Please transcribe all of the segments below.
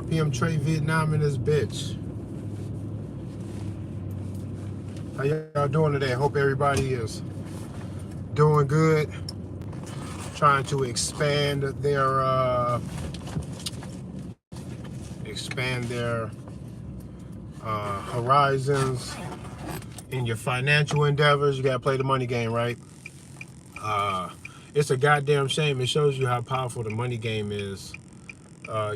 PM Trade Vietnam in this bitch. How y'all doing today? Hope everybody is doing good. Trying to expand their horizons in your financial endeavors. You gotta play the money game, right? It's a goddamn shame. It shows you how powerful the money game is.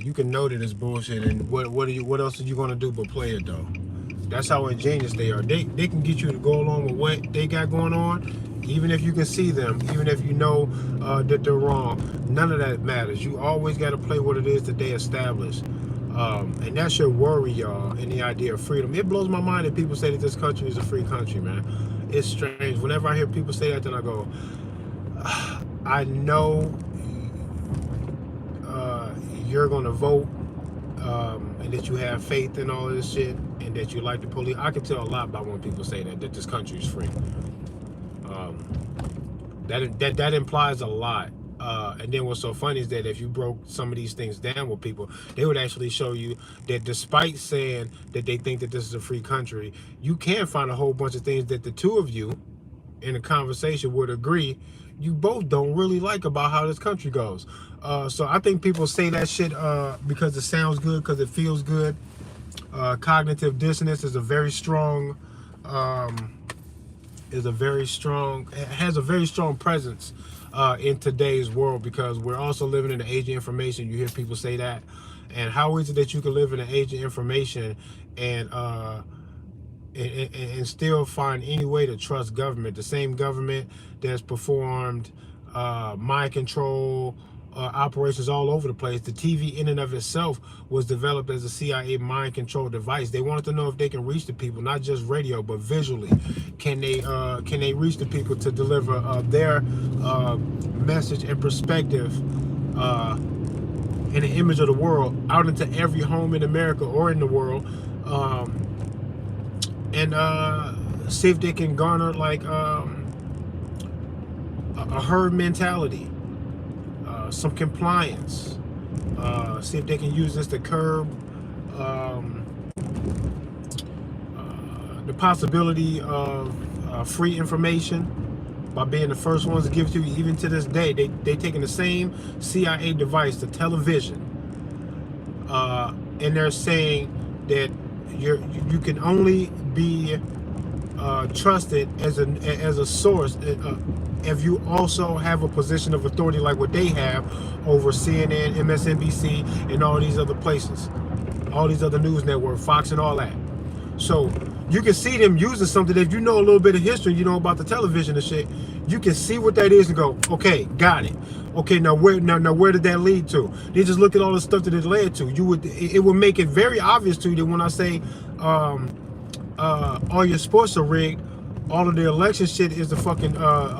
You can know that it's bullshit, and what else are you gonna do but play it though? That's how ingenious they are. They can get you to go along with what they got going on, even if you can see them, even if you know that they're wrong. None of that matters. You always got to play what it is that they established, and that should worry y'all in the idea of freedom. It blows my mind that people say that this country is a free country, man. It's strange. Whenever I hear people say that, then I go, I know you're gonna vote, and that you have faith in all this shit, and that you like the police. I can tell a lot by when people say that this country is free. That implies a lot. And then what's so funny is that if you broke some of these things down with people, they would actually show you that despite saying that they think that this is a free country, you can find a whole bunch of things that the two of you in a conversation would agree you both don't really like about how this country goes. So I think people say that shit because it sounds good, because it feels good. Cognitive dissonance is a very strong, has a very strong presence in today's world, because we're also living in the age of information. You hear people say that. And how is it that you can live in an age of information and still find any way to trust government? The same government that's performed mind control operations all over the place. The TV in and of itself was developed as a CIA mind control device. They wanted to know if they can reach the people, not just radio, but visually. Can they reach the people to deliver their message and perspective and an image of the world out into every home in America or in the world, and see if they can garner like a herd mentality, some compliance, see if they can use this to curb the possibility of free information by being the first ones to give it to you. Even to this day, they taking the same CIA device, the television, and they're saying that you can only be trusted as a source if you also have a position of authority like what they have over CNN, MSNBC, and all these other places, all these other news networks, Fox and all that. So you can see them using something. If you know a little bit of history, you know about the television and shit, you can see what that is and go, okay, got it. Okay, now where did that lead to? They just look at all the stuff that it led to. It would make it very obvious to you that when I say all your sports are rigged, all of the election shit is the fucking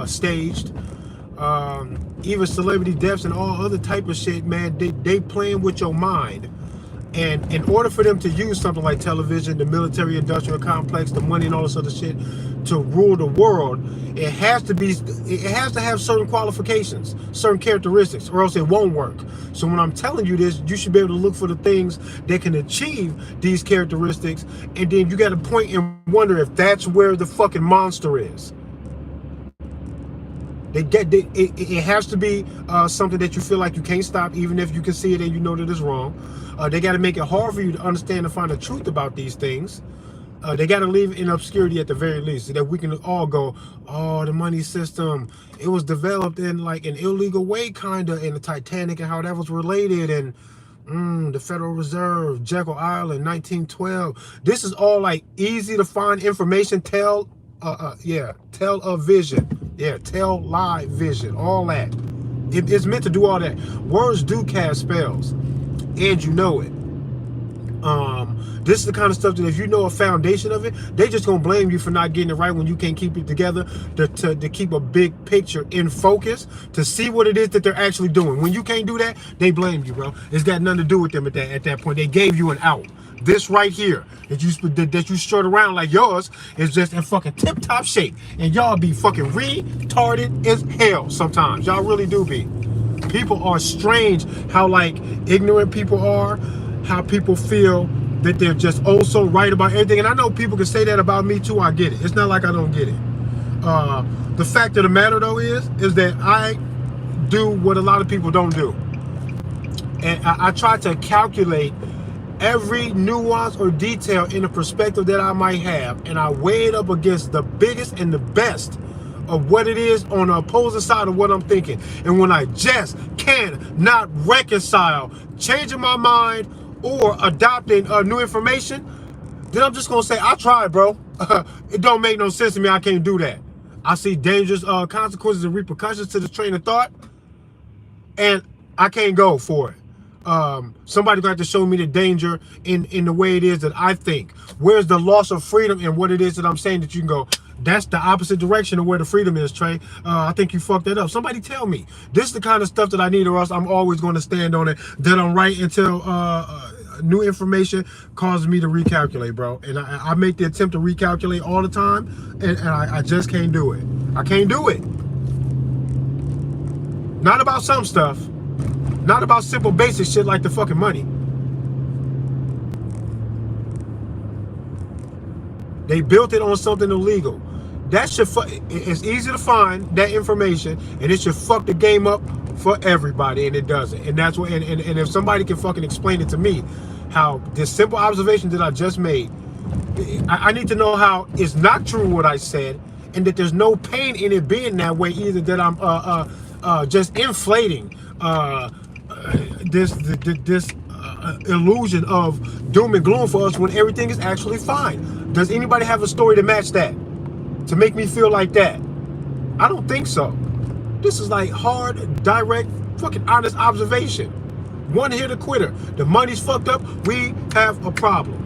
staged. Even celebrity deaths and all other type of shit, man, they playing with your mind. And in order for them to use something like television, the military industrial complex, the money and all this other shit to rule the world, it has to have certain qualifications, certain characteristics, or else it won't work. So when I'm telling you this, you should be able to look for the things that can achieve these characteristics, and then you got to point and wonder if that's where the fucking monster is. It has to be something that you feel like you can't stop, even if you can see it and you know that it's wrong. They got to make it hard for you to understand and find the truth about these things. They got to leave it in obscurity at the very least, so that we can all go, oh, the money system, it was developed in like an illegal way, kind of, in the Titanic and how that was related, and the Federal Reserve, Jekyll Island, 1912. This is all like easy to find information. Tell a vision. Yeah, tell live vision, all that. It's meant to do all that. Words do cast spells, and you know it. This is the kind of stuff that if you know a foundation of it, they just gonna blame you for not getting it right when you can't keep it together to keep a big picture in focus, to see what it is that they're actually doing. When you can't do that, they blame you, bro. It's got nothing to do with them at that point. They gave you an out. This right here that you strut around like yours is just in fucking tip-top shape, and y'all be fucking retarded as hell sometimes. Y'all really do be. People are strange how like ignorant people are, how people feel that they're just oh so right about everything. And I know people can say that about me too. I get it. It's not like I don't get it. The fact of the matter though is that I do what a lot of people don't do. And I try to calculate every nuance or detail in the perspective that I might have, and I weigh it up against the biggest and the best of what it is on the opposing side of what I'm thinking. And when I just cannot reconcile changing my mind or adopting new information, then I'm just gonna say, I tried, bro. It don't make no sense to me. I can't do that. I see dangerous consequences and repercussions to this train of thought, and I can't go for it. Somebody got to show me the danger in the way it is that I think. Where's the loss of freedom in what it is that I'm saying that you can go, that's the opposite direction of where the freedom is, Trey. I think you fucked that up. Somebody tell me. This is the kind of stuff that I need, or else I'm always going to stand on it that I'm right until new information causes me to recalculate, bro. And I make the attempt to recalculate all the time, and I just can't do it. I can't do it. Not about some stuff. Not about simple basic shit like the fucking money. They built it on something illegal. That should it's easy to find that information, and it should fuck the game up for everybody, and it doesn't. And that's what. And if somebody can fucking explain it to me, how this simple observation that I just made, I need to know how it's not true what I said, and that there's no pain in it being that way either. That I'm just inflating this illusion of doom and gloom for us when everything is actually fine. Does anybody have a story to match that? To make me feel like that? I don't think so. This is like hard, direct, fucking honest observation. One hit a quitter. The money's fucked up. We have a problem.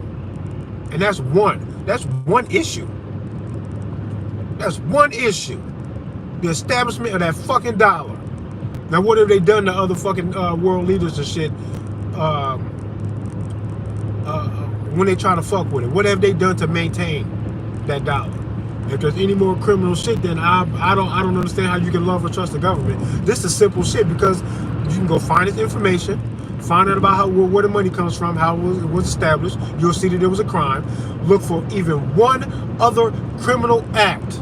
And that's one. That's one issue. That's one issue. The establishment of that fucking dollar. Now, what have they done to other fucking world leaders and shit when they try to fuck with it? What have they done to maintain that dollar? If there's any more criminal shit, then I don't understand how you can love or trust the government. This is simple shit, because you can go find this information, find out about where the money comes from, how it was established. You'll see that there was a crime. Look for even one other criminal act,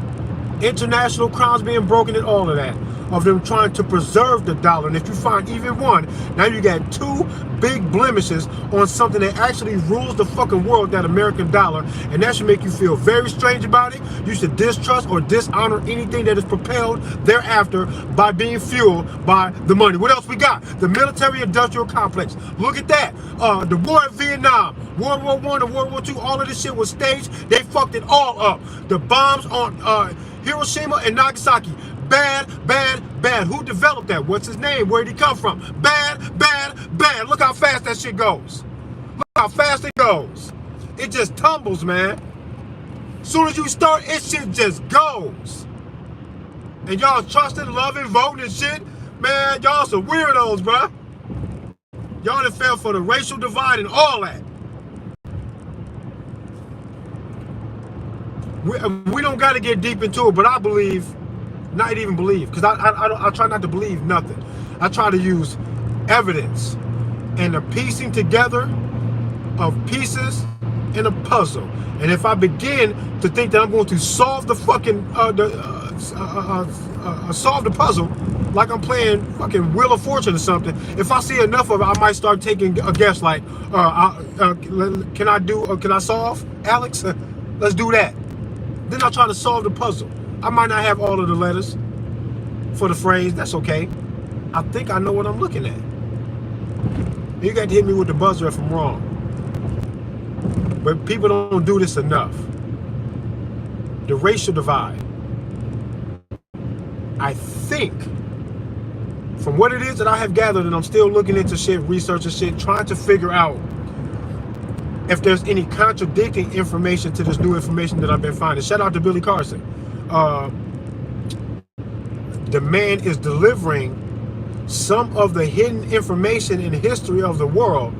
international crimes being broken, and all of that, of them trying to preserve the dollar. And if you find even one, now you got two big blemishes on something that actually rules the fucking world, that American dollar. And that should make you feel very strange about it. You should distrust or dishonor anything that is propelled thereafter by being fueled by the money. What else we got? The military-industrial complex. Look at that. The war in Vietnam, World War I and World War II, all of this shit was staged. They fucked it all up. The bombs on Hiroshima and Nagasaki. Bad, bad, bad. Who developed that? What's his name? Where'd he come from? Bad, bad, bad. Look how fast that shit goes. Look how fast it goes. It just tumbles, man. Soon as you start, it shit just goes. And y'all trusting, loving, voting and shit, man, y'all some weirdos, bruh. Y'all done fell for the racial divide and all that. We don't got to get deep into it, but I believe, not even believe, because I try not to believe nothing. I try to use evidence and the piecing together of pieces in a puzzle. And if I begin to think that I'm going to solve the fucking solve the puzzle, like I'm playing fucking Wheel of Fortune or something, if I see enough of it, I might start taking a guess. Like, can I solve, Alex? Let's do that. Then I'll try to solve the puzzle. I might not have all of the letters for the phrase. That's okay. I think I know what I'm looking at. You got to hit me with the buzzer if I'm wrong. But people don't do this enough. The racial divide. I think, from what it is that I have gathered, and I'm still looking into shit, researching shit, trying to figure out if there's any contradicting information to this new information that I've been finding. Shout out to Billy Carson. The man is delivering some of the hidden information in the history of the world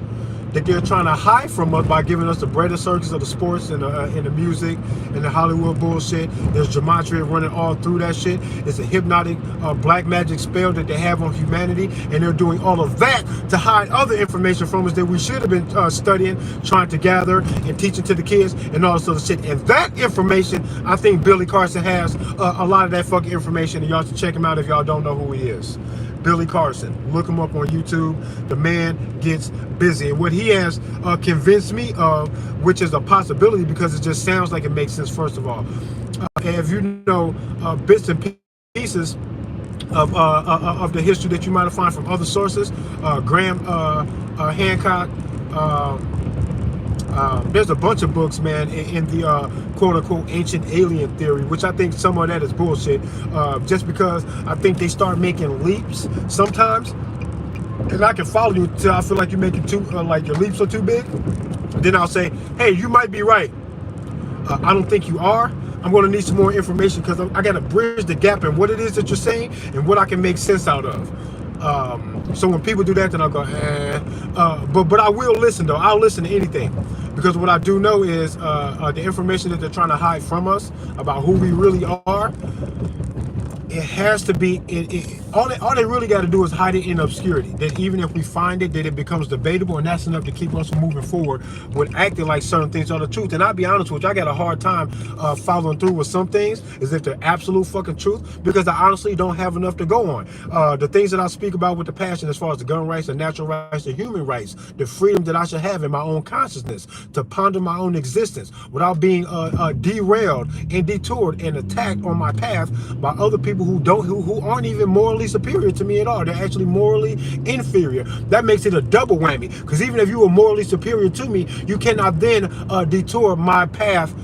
that they're trying to hide from us by giving us the breaded circus of the sports and the music and the Hollywood bullshit. There's gematria running all through that shit. It's a hypnotic black magic spell that they have on humanity, and they're doing all of that to hide other information from us that we should have been studying, trying to gather, and teaching to the kids, and all this other shit. And that information, I think Billy Carson has a lot of that fucking information, and y'all should check him out if y'all don't know who he is. Billy Carson, look him up on YouTube. The man gets busy, and what he has convinced me of, which is a possibility because it just sounds like it makes sense. First of all, if you know bits and pieces of the history that you might have found from other sources, Graham Hancock. There's a bunch of books, man, in the quote-unquote ancient alien theory, which I think some of that is bullshit, just because I think they start making leaps sometimes, and I can follow you until I feel like you're making like your leaps are too big. Then I'll say, hey, you might be right. I don't think you are. I'm going to need some more information because I got to bridge the gap in what it is that you're saying and what I can make sense out of. So when people do that, then I'll go, but I will listen though. I'll listen to anything, because what I do know is the information that they're trying to hide from us about who we really are. It has to be, all they really got to do is hide it in obscurity. That even if we find it, that it becomes debatable, and that's enough to keep us from moving forward with acting like certain things are the truth. And I'll be honest with you, I got a hard time following through with some things as if they're absolute fucking truth, because I honestly don't have enough to go on. The things that I speak about with the passion, as far as the gun rights, the natural rights, the human rights, the freedom that I should have in my own consciousness to ponder my own existence without being derailed and detoured and attacked on my path by other people who aren't even morally superior to me at all. They're actually morally inferior. That makes it a double whammy, because even if you were morally superior to me, you cannot then detour my path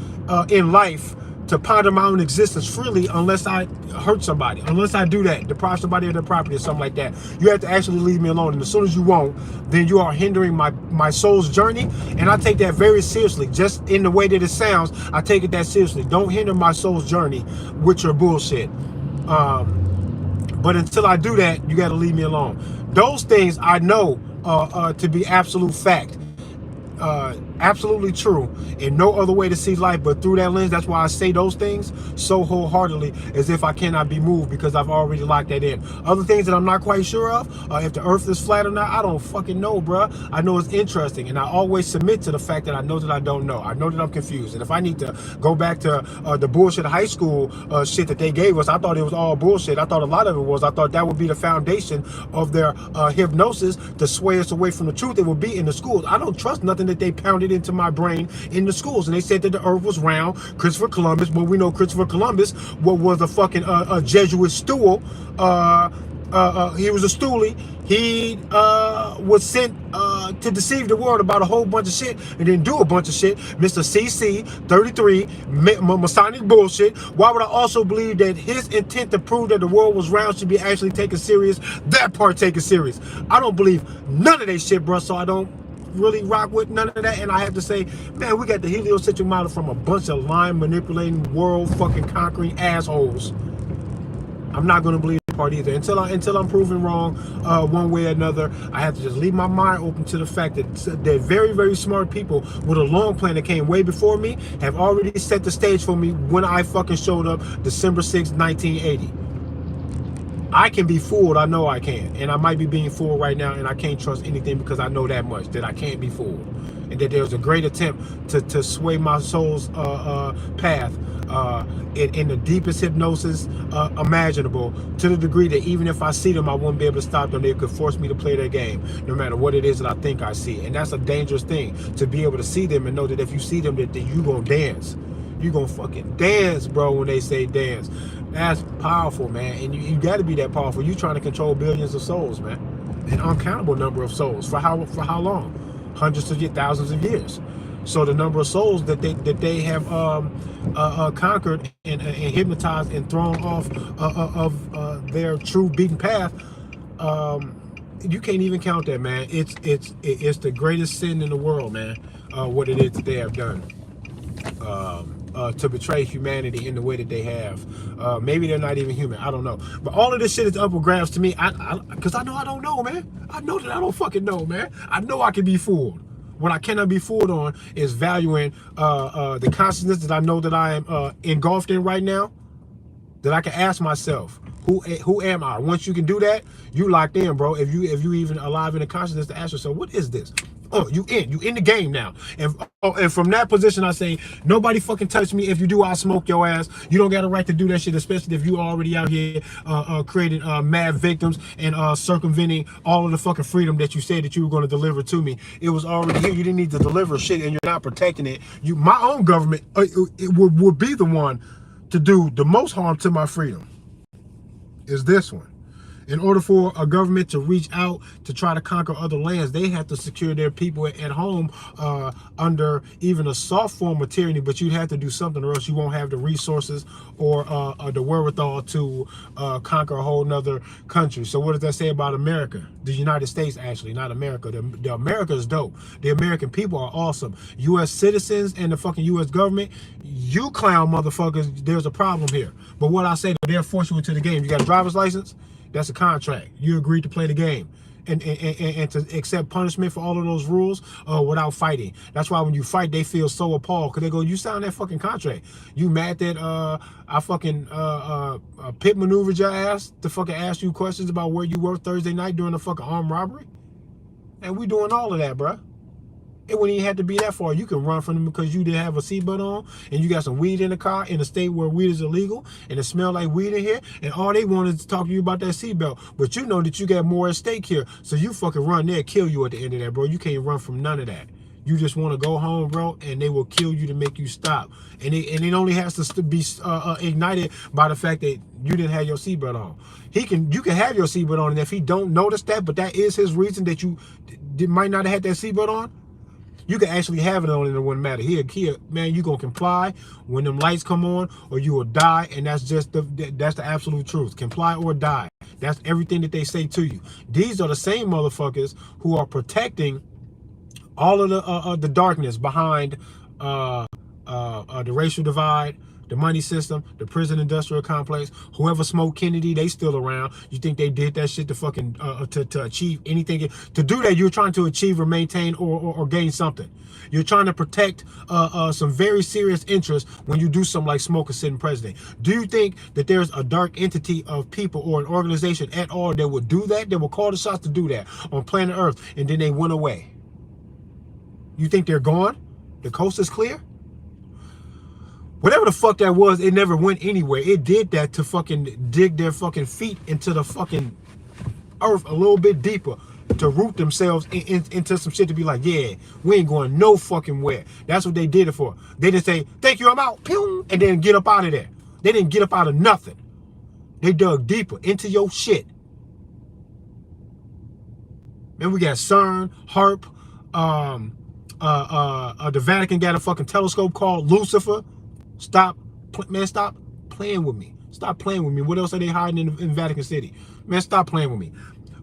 in life to ponder my own existence freely unless I hurt somebody, unless I do that, deprive somebody of their property or something like that. You have to actually leave me alone, and as soon as you won't, then you are hindering my soul's journey, and I take that very seriously. Just in the way that it sounds, I take it that seriously. Don't hinder my soul's journey with your bullshit. But until I do that, you got to leave me alone. Those things I know to be absolute fact. Absolutely true, and no other way to see life but through that lens. That's why I say those things so wholeheartedly, as if I cannot be moved, because I've already locked that in. Other things that I'm not quite sure of, if the earth is flat or not, I don't fucking know, bruh. I know it's interesting, and I always submit to the fact that I know that I don't know. I know that I'm confused, and if I need to go back to the bullshit high school shit that they gave us, I thought it was all bullshit. I thought a lot of it was. I thought that would be the foundation of their hypnosis to sway us away from the truth. It would be in the schools. I don't trust nothing that they pounded into my brain in the schools, and they said that the earth was round. Christopher Columbus, well, we know Christopher Columbus was a fucking a Jesuit stool. He was a stoolie. He was sent to deceive the world about a whole bunch of shit and then do a bunch of shit. Mr. CC 33 Masonic bullshit. Why would I also believe that his intent to prove that the world was round should be actually taken serious? That part taken serious. I don't believe none of that shit, bro. So I don't really rock with none of that. And I have to say, man, we got the heliocentric model from a bunch of line manipulating, world fucking conquering assholes. I'm not going to believe that part either until I'm proven wrong one way or another. I have to just leave my mind open to the fact that very, very smart people with a long plan that came way before me have already set the stage for me when I fucking showed up December 6th, 1980. I can be fooled. I know I can. And I might be being fooled right now, and I can't trust anything because I know that much, that I can't be fooled. And that there's a great attempt to sway my soul's path in the deepest hypnosis imaginable, to the degree that even if I see them, I won't be able to stop them. They could force me to play their game, no matter what it is that I think I see. And that's a dangerous thing, to be able to see them and know that if you see them, that you gonna dance. You gonna fucking dance, bro, when they say dance. That's powerful, man. And you got to be that powerful. You trying to control billions of souls, man. An uncountable number of souls. For how long? Hundreds of years, thousands of years. So the number of souls that they have conquered and hypnotized and thrown off of their true beaten path, you can't even count that, man. It's the greatest sin in the world, man. What it is that they have done. To betray humanity in the way that they have. Maybe they're not even human. I don't know. But all of this shit is up for grabs to me. Because I know I don't know, man. I know that I don't fucking know, man. I know I can be fooled. What I cannot be fooled on is valuing the consciousness that I know that I am engulfed in right now. That I can ask myself, who am I? Once you can do that, you locked in, bro. If you even alive in the consciousness to ask yourself, what is this? Oh, you in the game now. And from that position, I say, nobody fucking touch me. If you do, I'll smoke your ass. You don't got a right to do that shit, especially if you already out here creating mad victims and circumventing all of the fucking freedom that you said that you were going to deliver to me. It was already here. You didn't need to deliver shit, and you're not protecting it. My own government it would be the one to do the most harm to my freedom. Is this one. In order for a government to reach out to try to conquer other lands, they have to secure their people at home under even a soft form of tyranny, but you'd have to do something or else you won't have the resources or the wherewithal to conquer a whole nother country. So what does that say about America? The United States, actually, not America. The America is dope. The American people are awesome. U.S. citizens and the fucking U.S. government, you clown motherfuckers, there's a problem here. But what I say, they'll force you into the game. You got a driver's license? That's a contract. You agreed to play the game and to accept punishment for all of those rules without fighting. That's why when you fight, they feel so appalled because they go, you signed that fucking contract. You mad that I fucking pit maneuvered your ass to fucking ask you questions about where you were Thursday night during a fucking armed robbery? And we doing all of that, bruh. It wouldn't even have to be that far. You can run from them because you didn't have a seatbelt on and you got some weed in the car in a state where weed is illegal and it smells like weed in here, and all they want is to talk to you about that seatbelt. But you know that you got more at stake here. So you fucking run there, kill you at the end of that, bro. You can't run from none of that. You just want to go home, bro, and they will kill you to make you stop. And it only has to be ignited by the fact that you didn't have your seatbelt on. You can have your seatbelt on, and if he don't notice that, but that is his reason that you might not have had that seatbelt on, you can actually have it on and it wouldn't matter. Here, man, you gonna comply when them lights come on, or you will die, and that's just that's the absolute truth. Comply or die. That's everything that they say to you. These are the same motherfuckers who are protecting all of the darkness behind the racial divide, the money system, the prison industrial complex. Whoever smoked Kennedy, they still around. You think they did that shit to fucking to achieve anything? To do that, you're trying to achieve or maintain or gain something. You're trying to protect some very serious interests when you do something like smoke a sitting president. Do you think that there's a dark entity of people or an organization at all that would do that? That will call the shots to do that on planet Earth, and then they went away? You think they're gone? The coast is clear? Whatever the fuck that was, it never went anywhere. It did that to fucking dig their fucking feet into the fucking earth a little bit deeper, to root themselves into some shit, to be like, yeah, we ain't going no fucking where. That's what they did it for. They didn't say, thank you, I'm out, pew, and then get up out of there. They didn't get up out of nothing. They dug deeper into your shit. Man, we got CERN, HARP, the Vatican got a fucking telescope called Lucifer. Stop playing with me. Stop playing with me. What else are they hiding in Vatican City? Man, stop playing with me.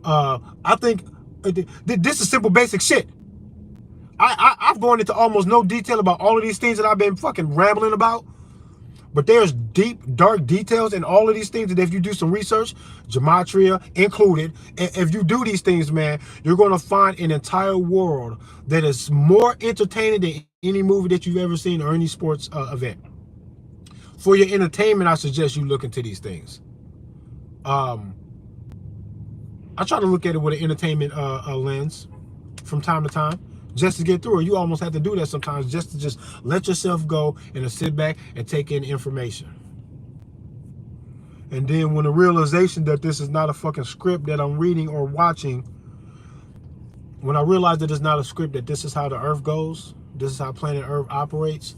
I think this is simple, basic shit. I've gone into almost no detail about all of these things that I've been fucking rambling about. But there's deep, dark details in all of these things that if you do some research, gematria included, if you do these things, man, you're going to find an entire world that is more entertaining than any movie that you've ever seen or any sports event. For your entertainment, I suggest you look into these things. I try to look at it with an entertainment lens from time to time, just to get through it. You almost have to do that sometimes, just to let yourself go and sit back and take in information. And then when the realization that this is not a fucking script that I'm reading or watching, when I realize that it's not a script, that this is how the earth goes, this is how planet Earth operates,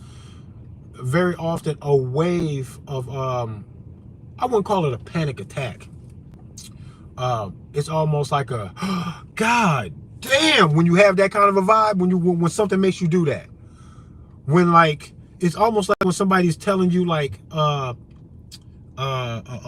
very often a wave of, I wouldn't call it a panic attack. It's almost like a, God damn, when you have that kind of a vibe, when something makes you do that. When, like, it's almost like when somebody's telling you, like, a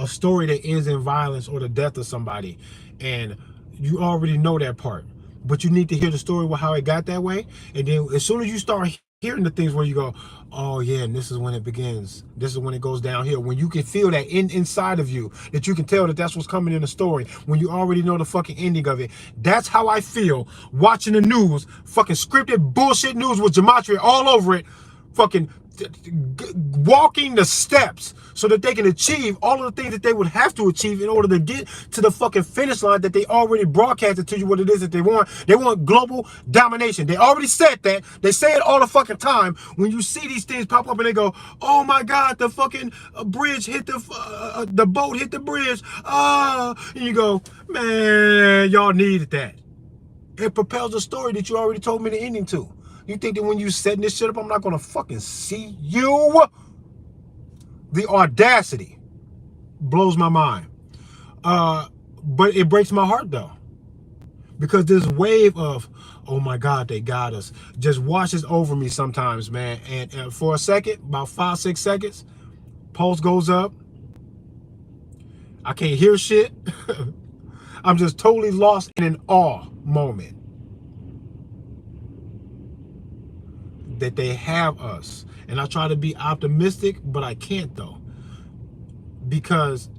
story that ends in violence or the death of somebody, and you already know that part, but you need to hear the story with how it got that way. And then as soon as you start hearing the things where you go, oh yeah, and this is when it begins. This is when it goes downhill. When you can feel that inside of you, that you can tell that that's what's coming in the story. When you already know the fucking ending of it. That's how I feel watching the news, fucking scripted bullshit news with gematria all over it, fucking walking the steps so that they can achieve all of the things that they would have to achieve in order to get to the fucking finish line that they already broadcasted to you what it is that they want. They want global domination. They already said that. They say it all the fucking time. When you see these things pop up and they go, oh my God, the fucking bridge hit the boat hit the bridge. And you go, man, y'all needed that. It propels a story that you already told me the ending to. You think that when you setting this shit up, I'm not gonna fucking see you? The audacity blows my mind. But it breaks my heart though. Because this wave of, oh my God, they got us, just washes over me sometimes, man. And for a second, about 5-6 seconds, pulse goes up. I can't hear shit. I'm just totally lost in an awe moment. That they have us. And I try to be optimistic, but I can't though. Because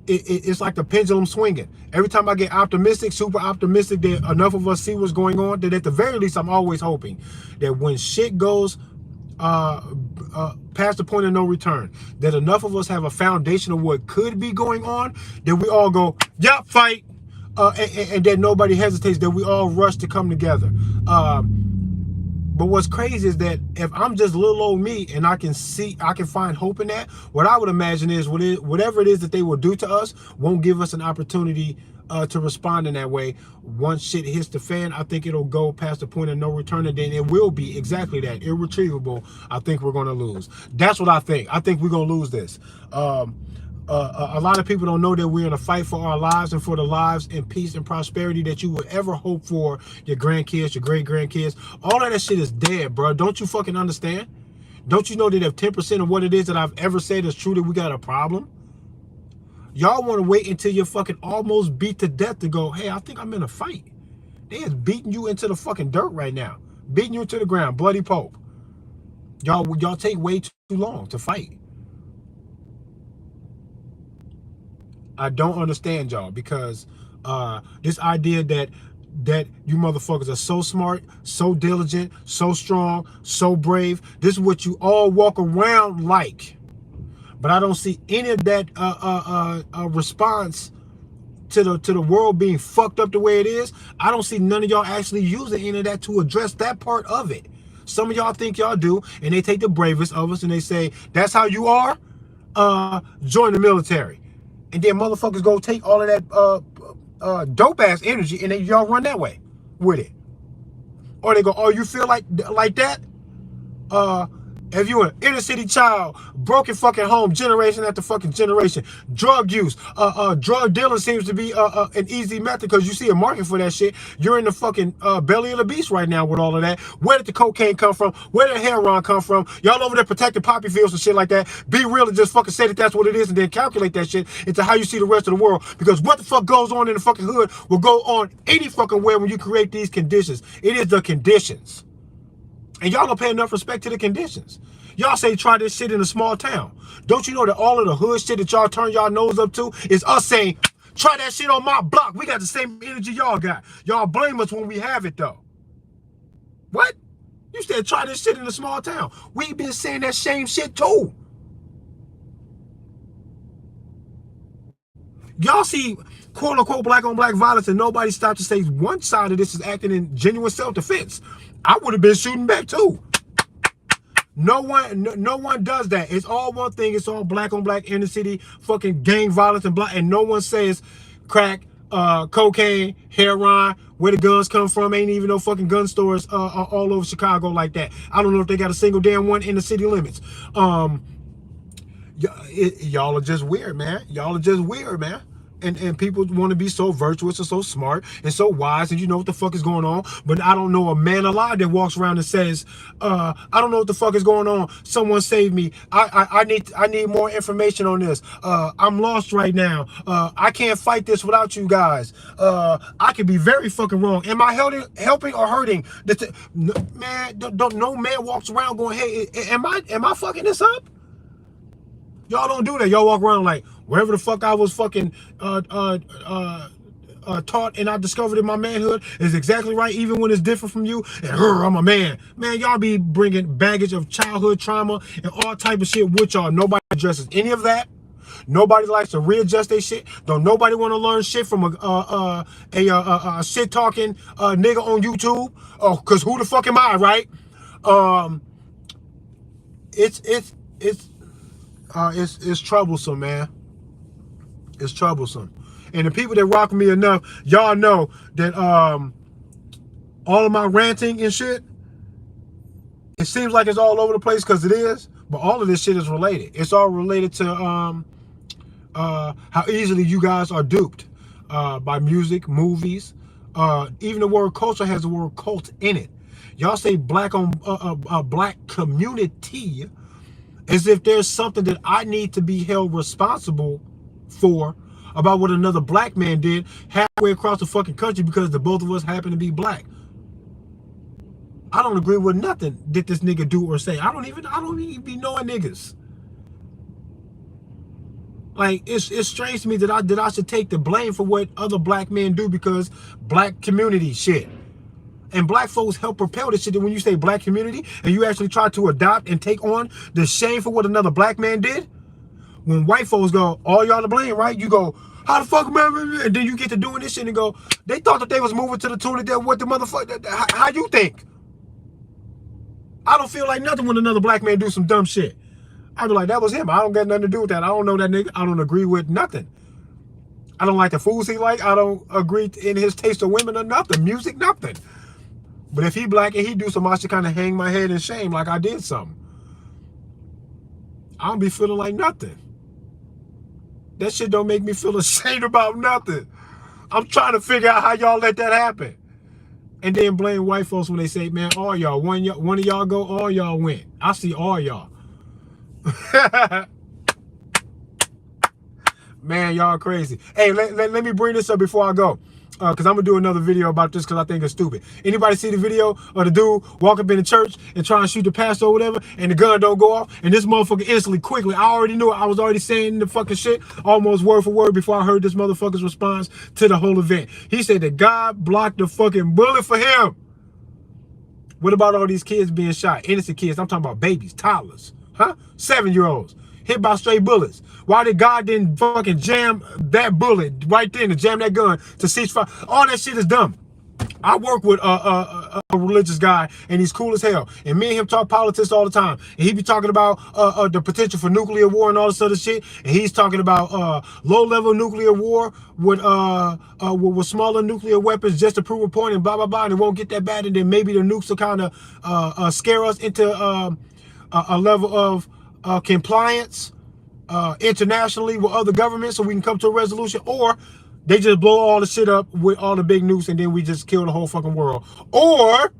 it's like the pendulum swinging. Every time I get optimistic, super optimistic that enough of us see what's going on, that at the very least I'm always hoping that when shit goes past the point of no return, that enough of us have a foundation of what could be going on, that we all go, yup, fight, and that nobody hesitates, that we all rush to come together. But what's crazy is that if I'm just little old me and I can find hope in that, what I would imagine is whatever it is that they will do to us won't give us an opportunity to respond in that way. Once shit hits the fan, I think it'll go past the point of no return, and then it will be exactly that, irretrievable. I think we're going to lose. That's what I think. I think we're going to lose this. A lot of people don't know that we're in a fight for our lives and for the lives and peace and prosperity that you would ever hope for your grandkids, your great-grandkids. All of that shit is dead, bro. Don't you fucking understand? Don't you know that if 10% of what it is that I've ever said is true, that we got a problem? Y'all want to wait until you're fucking almost beat to death to go, hey, I think I'm in a fight. They is beating you into the fucking dirt right now. Beating you into the ground. Bloody Pope. Y'all take way too long to fight. I don't understand y'all, because this idea that you motherfuckers are so smart, so diligent, so strong, so brave. This is what you all walk around like. But I don't see any of that response to the world being fucked up the way it is. I don't see none of y'all actually using any of that to address that part of it. Some of y'all think y'all do, and they take the bravest of us and they say, that's how you are? Join the military. And then motherfuckers go take all of that dope ass energy and then y'all run that way with it. Or they go, oh, you feel like that? If you an inner city child, broken fucking home, generation after fucking generation, drug use, drug dealing seems to be an easy method because you see a market for that shit. You're in the fucking belly of the beast right now with all of that. Where did the cocaine come from? Where did the heroin come from? Y'all over there protecting poppy fields and shit like that. Be real and just fucking say that that's what it is and then calculate that shit into how you see the rest of the world. Because what the fuck goes on in the fucking hood will go on any fucking way when you create these conditions. It is the conditions. And y'all don't pay enough respect to the conditions. Y'all say try this shit in a small town. Don't you know that all of the hood shit that y'all turn y'all nose up to is us saying, try that shit on my block. We got the same energy y'all got. Y'all blame us when we have it though. What? You said try this shit in a small town. We been saying that same shit too. Y'all see quote unquote black on black violence and nobody stopped to say one side of this is acting in genuine self-defense. I would have been shooting back too. No one does that. It's all one thing. It's all black on black inner city fucking gang violence and no one says crack, cocaine, heroin, where the guns come from. Ain't even no fucking gun stores all over Chicago like that. I don't know if they got a single damn one in the city limits. Y'all are just weird, man. Y'all are just weird, man. and people want to be so virtuous and so smart and so wise, and you know what the fuck is going on. But I don't know a man alive that walks around and says, I don't know what the fuck is going on. Someone save me. I need more information on this. I'm lost right now. I can't fight this without you guys. I could be very fucking wrong. Am I helping or hurting? Man, no man walks around going, hey, am I fucking this up? Y'all don't do that. Y'all walk around like wherever the fuck I was fucking taught and I discovered in my manhood is exactly right, even when it's different from you. And I'm a man. Man, y'all be bringing baggage of childhood trauma and all type of shit with y'all. Nobody addresses any of that. Nobody likes to readjust their shit. Don't nobody want to learn shit from a shit talking nigga on YouTube. Oh, cause who the fuck am I, right? It's troublesome, man. It's troublesome. And the people that rock with me enough, y'all know that all of my ranting and shit, it seems like it's all over the place because it is, but all of this shit is related. It's all related to how easily you guys are duped by music, movies. Even the word culture has the word cult in it. Y'all say black on black community as if there's something that I need to be held responsible for about what another black man did halfway across the fucking country because the both of us happen to be black. I don't agree with nothing that this nigga do or say. I don't even be knowing niggas. Like it's strange to me that I should take the blame for what other black men do because black community shit. And black folks help propel this shit. And when you say black community and you actually try to adopt and take on the shame for what another black man did, when white folks go, all y'all to blame, right? You go, how the fuck, man? And then you get to doing this shit and go, they thought that they was moving to the tune of that what the motherfucker, how you think? I don't feel like nothing when another black man do some dumb shit. I'd be like, that was him. I don't got nothing to do with that. I don't know that nigga. I don't agree with nothing. I don't like the foods he like. I don't agree in his taste of women or nothing. Music, nothing. But if he black and he do something, I should kind of hang my head in shame like I did something. I don't be feeling like nothing. That shit don't make me feel ashamed about nothing. I'm trying to figure out how y'all let that happen. And then blame white folks when they say, man, all y'all, one of y'all go, all y'all went. I see all y'all. Man, y'all crazy. Hey, let me bring this up before I go. Because I'm going to do another video about this because I think it's stupid. Anybody see the video of the dude walk up in the church and try and shoot the pastor or whatever and the gun don't go off and this motherfucker instantly, quickly, I already knew it. I was already saying the fucking shit almost word for word before I heard this motherfucker's response to the whole event. He said that God blocked the fucking bullet for him. What about all these kids being shot? Innocent kids. I'm talking about babies, toddlers, huh? 7-year-olds hit by stray bullets. Why did God didn't fucking jam that bullet right then to jam that gun to cease fire? All that shit is dumb. I work with a religious guy and he's cool as hell. And me and him talk politics all the time. And he be talking about the potential for nuclear war and all this other shit. And he's talking about low-level nuclear war with smaller nuclear weapons just to prove a point and blah, blah, blah. And it won't get that bad. And then maybe the nukes will kind of scare us into a level of compliance internationally with other governments so we can come to a resolution, or they just blow all the shit up with all the big nukes and then we just kill the whole fucking world. Or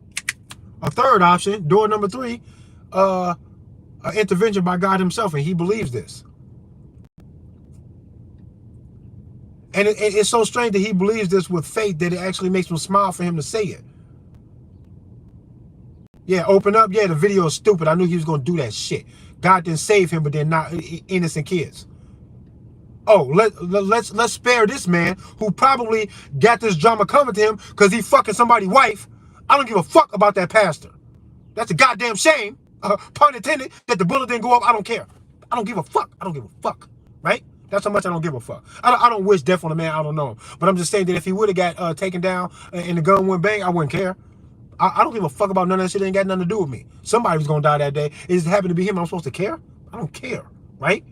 a third option, door number 3, an intervention by God himself, and he believes this. And it's so strange that he believes this with faith that it actually makes him smile for him to say it. Yeah, open up. Yeah, the video is stupid. I knew he was going to do that shit. God didn't save him, but they're not innocent kids. Oh, let's spare this man who probably got this drama coming to him because he fucking somebody's wife. I don't give a fuck about that pastor. That's a goddamn shame, pun intended, that the bullet didn't go off. I don't care. I don't give a fuck. I don't give a fuck, right? That's how much I don't give a fuck. I don't wish death on the man. I don't know. But I'm just saying that if he would have got taken down and the gun went bang, I wouldn't care. I don't give a fuck about none of that shit. It ain't got nothing to do with me. Somebody was going to die that day. It just happened to be him. I'm supposed to care? I don't care, right?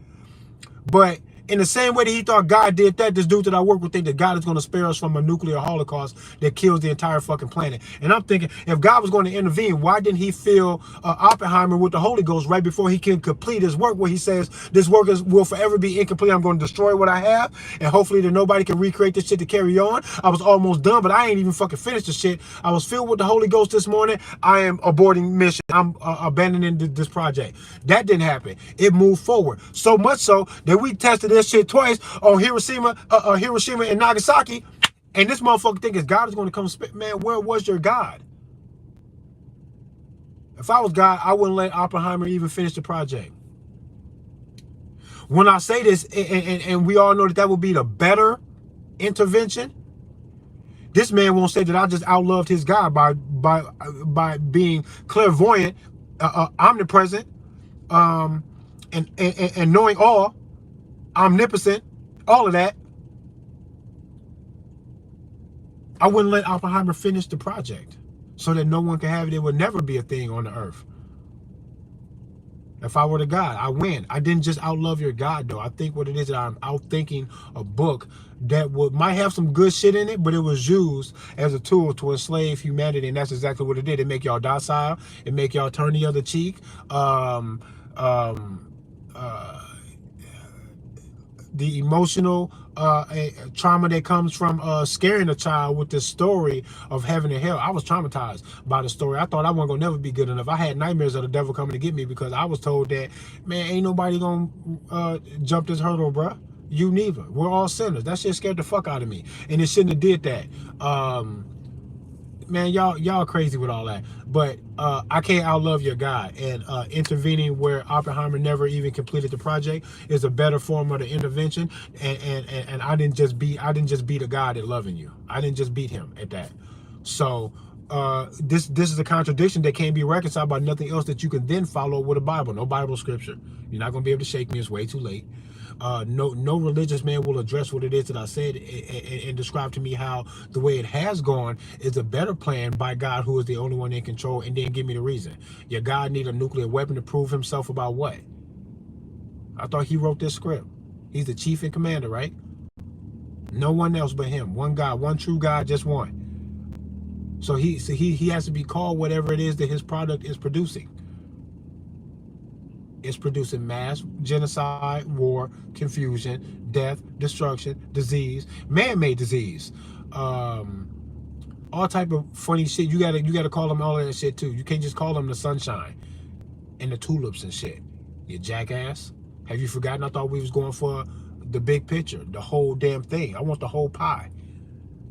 But In the same way that he thought God did that, this dude that I work with think that God is going to spare us from a nuclear holocaust that kills the entire fucking planet. And I'm thinking, if God was going to intervene, why didn't he fill Oppenheimer with the Holy Ghost right before he can complete his work, where he says, this work will forever be incomplete. I'm going to destroy what I have, and hopefully that nobody can recreate this shit to carry on. I was almost done, but I ain't even fucking finished the shit. I was filled with the Holy Ghost this morning. I am aborting mission. I'm abandoning this project. That didn't happen. It moved forward. So much so that we tested this shit twice on Hiroshima and Nagasaki, and this motherfucker thinks God is going to come spit. Man, where was your God? If I was God, I wouldn't let Oppenheimer even finish the project. When I say this, and we all know that would be the better intervention, this man won't say that I just outloved his God by being clairvoyant, omnipresent, and knowing all, omnipotent, all of that. I wouldn't let Oppenheimer finish the project so that no one can have it. It would never be a thing on the earth. If I were the God, I win. I didn't just outlove your God, though. I think what it is that I'm outthinking a book that might have some good shit in it, but it was used as a tool to enslave humanity, and that's exactly what it did. It make y'all docile. It make y'all turn the other cheek. The emotional trauma that comes from scaring a child with this story of heaven and hell. I was traumatized by the story. I thought I wasn't gonna never be good enough. I had nightmares of the devil coming to get me because I was told that, man, ain't nobody gonna jump this hurdle, bruh. You neither. We're all sinners. That shit scared the fuck out of me, and it shouldn't have did that. Man, y'all crazy with all that, but I can't outlove your God, and intervening where Oppenheimer never even completed the project is a better form of the intervention. And I didn't just beat a God at loving you. I didn't just beat him at that. So this is a contradiction that can't be reconciled by nothing else that you can then follow with a Bible. No Bible scripture. You're not gonna be able to shake me. It's way too late. No religious man will address what it is that I said and describe to me how the way it has gone is a better plan by God, who is the only one in control, and then give me the reason. Your God need a nuclear weapon to prove himself about what? I thought he wrote this script. He's the chief and commander, right? No one else but him. One God, one true God, just one. So he has to be called whatever it is that his product is producing. It's producing mass genocide, war, confusion, death, destruction, disease, man-made disease, all type of funny shit. You gotta call them all of that shit too. You can't just call them the sunshine and the tulips and shit. You jackass. Have you forgotten? I thought we was going for the big picture, the whole damn thing. I want the whole pie.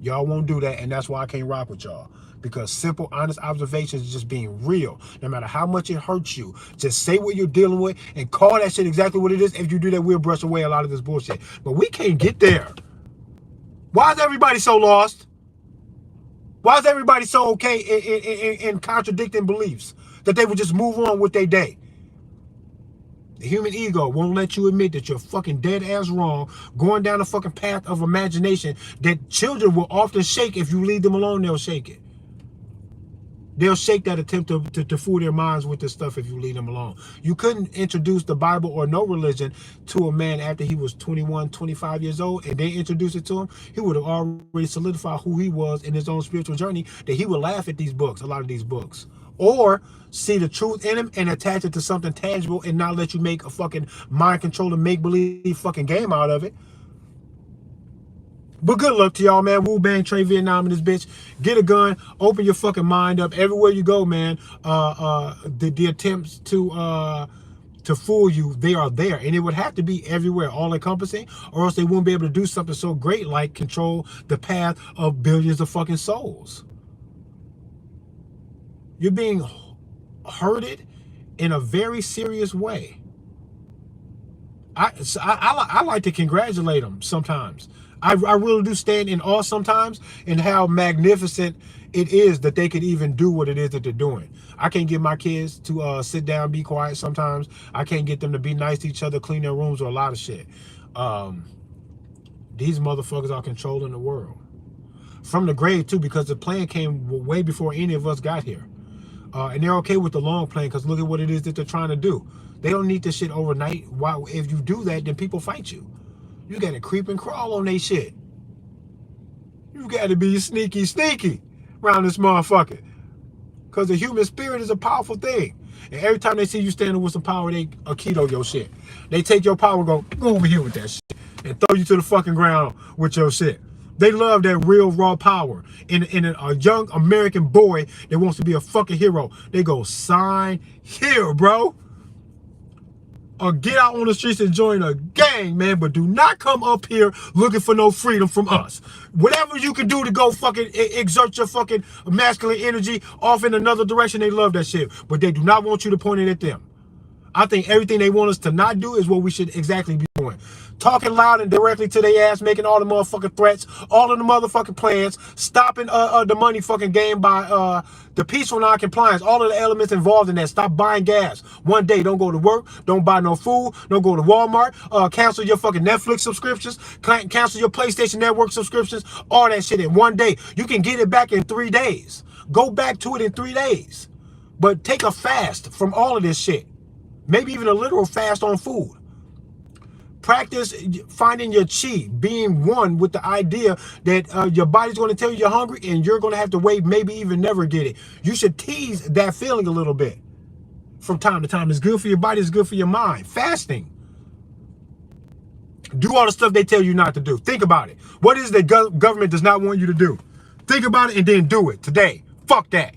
Y'all won't do that, and that's why I can't rock with y'all. Because simple, honest observations is just being real. No matter how much it hurts you, just say what you're dealing with and call that shit exactly what it is. If you do that, we'll brush away a lot of this bullshit. But we can't get there. Why is everybody so lost? Why is everybody so okay in contradicting beliefs that they would just move on with their day? The human ego won't let you admit that you're fucking dead ass wrong, going down a fucking path of imagination that children will often shake. If you leave them alone, they'll shake it. They'll shake that attempt to fool their minds with this stuff if you leave them alone. You couldn't introduce the Bible or no religion to a man after he was 21, 25 years old, and then introduce it to him. He would have already solidified who he was in his own spiritual journey, that he would laugh at these books, a lot of these books. Or see the truth in him and attach it to something tangible and not let you make a fucking mind control and make-believe fucking game out of it. But good luck to y'all, man. Wu Bang, Trey Vietnam, and this bitch. Get a gun. Open your fucking mind up. Everywhere you go, man. The attempts to fool you, they are there. And it would have to be everywhere, all-encompassing, or else they won't be able to do something so great like control the path of billions of fucking souls. You're being hurted in a very serious way. I like to congratulate them sometimes. I really do stand in awe sometimes in how magnificent it is that they could even do what it is that they're doing. I can't get my kids to sit down, be quiet sometimes. I can't get them to be nice to each other, clean their rooms, or a lot of shit. These motherfuckers are controlling the world. From the grave, too, because the plan came way before any of us got here. And they're okay with the long plan because look at what it is that they're trying to do. They don't need this shit overnight. Why? If you do that, then people fight you. You got to creep and crawl on they shit. You got to be sneaky around this motherfucker. Because the human spirit is a powerful thing. And every time they see you standing with some power, they keto your shit. They take your power and go over here with that shit. And throw you to the fucking ground with your shit. They love that real raw power. In a young American boy that wants to be a fucking hero, they go, sign here, bro. Or get out on the streets and join a gang, man. But do not come up here looking for no freedom from us. Whatever you can do to go fucking exert your fucking masculine energy off in another direction, they love that shit. But they do not want you to point it at them. I think everything they want us to not do is what we should exactly be doing. Talking loud and directly to their ass, making all the motherfucking threats, all of the motherfucking plans, stopping the money fucking game by the peaceful non-compliance, all of the elements involved in that. Stop buying gas. One day, don't go to work, don't buy no food, don't go to Walmart, cancel your fucking Netflix subscriptions, cancel your PlayStation Network subscriptions, all that shit in one day. You can get it back in 3 days. Go back to it in 3 days. But take a fast from all of this shit. Maybe even a literal fast on food. Practice finding your chi, being one with the idea that your body's going to tell you you're hungry and you're going to have to wait, maybe even never get it. You should tease that feeling a little bit from time to time. It's good for your body, it's good for your mind. Fasting. Do all the stuff they tell you not to do. Think about it. What is the government does not want you to do? Think about it and then do it today. Fuck that.